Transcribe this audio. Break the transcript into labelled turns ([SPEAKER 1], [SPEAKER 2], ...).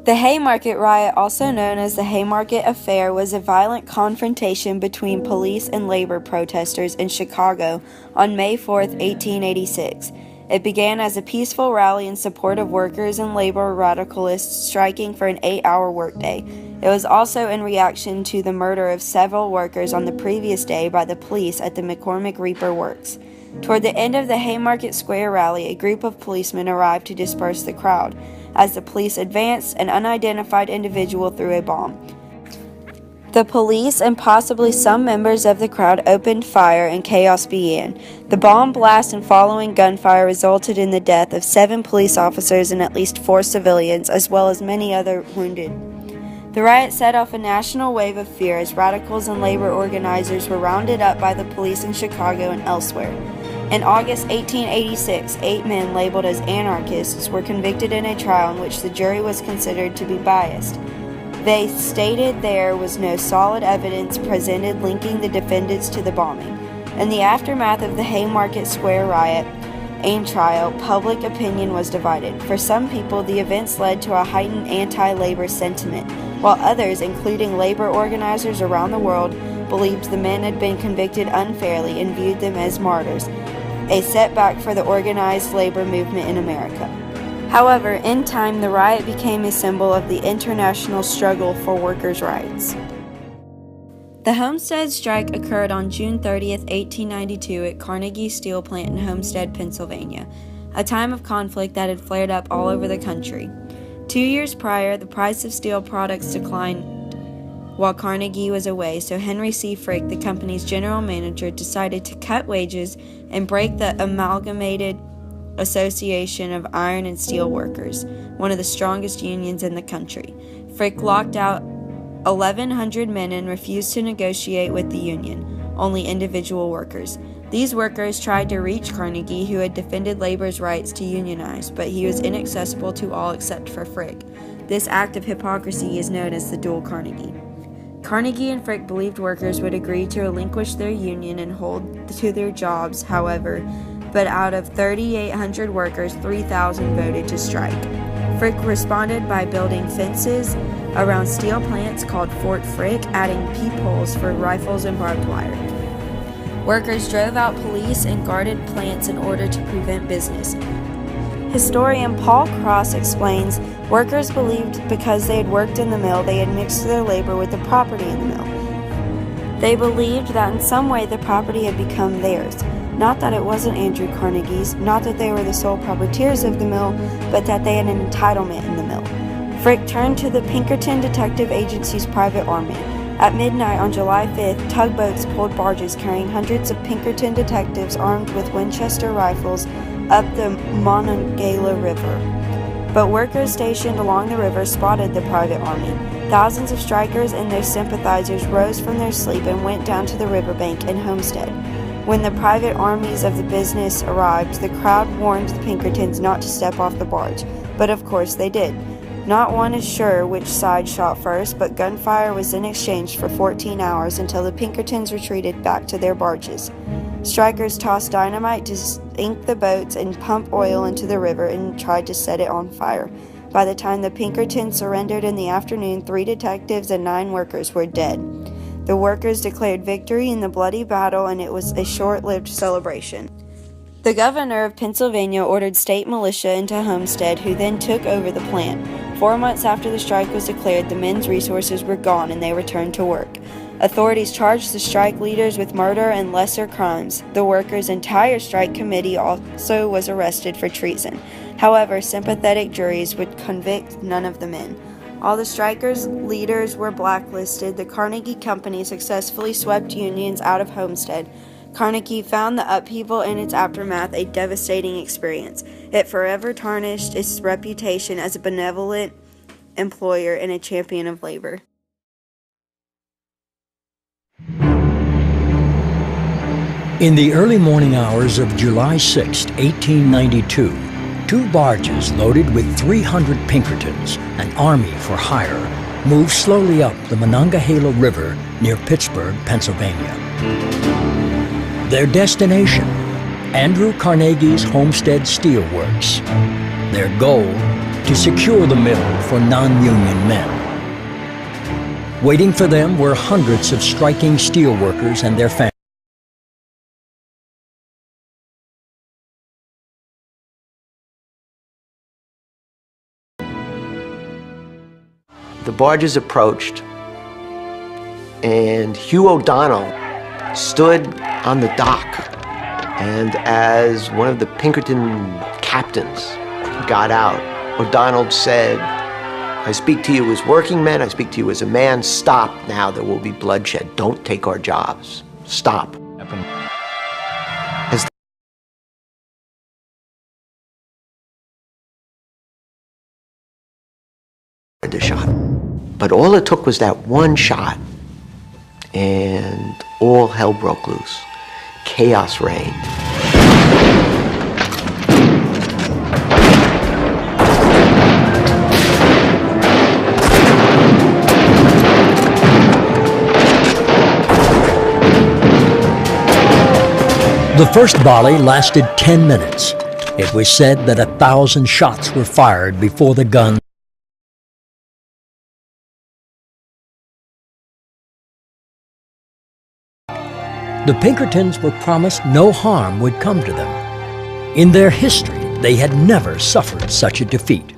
[SPEAKER 1] The Haymarket riot, also known as the Haymarket Affair, was a violent confrontation between police and labor protesters in Chicago on May 4, 1886. It began as a peaceful rally in support of workers and labor radicalists striking for an 8-hour workday. It was also in reaction to the murder of several workers on the previous day by the police at the McCormick Reaper Works. Toward the end of the Haymarket Square rally, a group of policemen arrived to disperse the crowd. As the police advanced, an unidentified individual threw a bomb. The police and possibly some members of the crowd opened fire and chaos began. The bomb blast and following gunfire resulted in the death of 7 police officers and at least 4 civilians, as well as many other wounded. The riot set off a national wave of fear as radicals and labor organizers were rounded up by the police in Chicago and elsewhere. In August 1886, 8 men labeled as anarchists were convicted in a trial in which the jury was considered to be biased. They stated there was no solid evidence presented linking the defendants to the bombing. In the aftermath of the Haymarket Square riot and trial, public opinion was divided. For some people, the events led to a heightened anti-labor sentiment, while others, including labor organizers around the world, believed the men had been convicted unfairly and viewed them as martyrs, a setback for the organized labor movement in America. However, in time, the riot became a symbol of the international struggle for workers' rights. The Homestead strike occurred on June 30, 1892 at Carnegie Steel Plant in Homestead, Pennsylvania, a time of conflict that had flared up all over the country. 2 years prior, the price of steel products declined while Carnegie was away, so Henry C. Frick, the company's general manager, decided to cut wages and break the Amalgamated Association of Iron and Steel Workers, one of the strongest unions in the country. Frick locked out 1,100 men and refused to negotiate with the union, only individual workers. These workers tried to reach Carnegie, who had defended labor's rights to unionize, but he was inaccessible to all except for Frick. This act of hypocrisy is known as the Dual Carnegie. Carnegie and Frick believed workers would agree to relinquish their union and hold to their jobs, however, but out of 3,800 workers, 3,000 voted to strike. Frick responded by building fences around steel plants called Fort Frick, adding peepholes for rifles and barbed wire. Workers drove out police and guarded plants in order to prevent business. Historian Paul Cross explains, workers believed because they had worked in the mill, they had mixed their labor with the property in the mill. They believed that in some way the property had become theirs. Not that it wasn't Andrew Carnegie's, not that they were the sole proprietors of the mill, but that they had an entitlement in the mill. Frick turned to the Pinkerton Detective Agency's private army. At midnight on July 5th, tugboats pulled barges carrying hundreds of Pinkerton detectives armed with Winchester rifles up the Monongahela River. But workers stationed along the river spotted the private army. Thousands of strikers and their sympathizers rose from their sleep and went down to the riverbank in Homestead. When the private armies of the business arrived, the crowd warned the Pinkertons not to step off the barge, but of course they did. Not one is sure which side shot first, but gunfire was then exchanged for 14 hours until the Pinkertons retreated back to their barges. Strikers tossed dynamite to sink the boats and pump oil into the river and tried to set it on fire. By the time the Pinkertons surrendered in the afternoon, 3 detectives and 9 workers were dead. The workers declared victory in the bloody battle, and it was a short-lived celebration. The governor of Pennsylvania ordered state militia into Homestead, who then took over the plant. 4 months after the strike was declared, the men's resources were gone and they returned to work. Authorities charged the strike leaders with murder and lesser crimes. The workers' entire strike committee also was arrested for treason. However, sympathetic juries would convict none of the men. All the strikers' leaders were blacklisted. The Carnegie Company successfully swept unions out of Homestead. Carnegie found the upheaval and its aftermath a devastating experience. It forever tarnished its reputation as a benevolent employer and a champion of labor.
[SPEAKER 2] In the early morning hours of July 6, 1892, 2 barges loaded with 300 Pinkertons, an army for hire, moved slowly up the Monongahela River near Pittsburgh, Pennsylvania. Their destination, Andrew Carnegie's Homestead Steel Works. Their goal, to secure the mill for non-union men. Waiting for them were hundreds of striking steelworkers and their families.
[SPEAKER 3] The barges approached, and Hugh O'Donnell stood on the dock. And as one of the Pinkerton captains got out, O'Donnell said, "I speak to you as working men, I speak to you as a man. Stop now, there will be bloodshed. Don't take our jobs. Stop." As the shot. But all it took was that one shot, and all hell broke loose. Chaos reigned.
[SPEAKER 2] The first volley lasted 10 minutes. It was said that 1,000 shots were fired before the gun. The Pinkertons were promised no harm would come to them. In their history, they had never suffered such a defeat.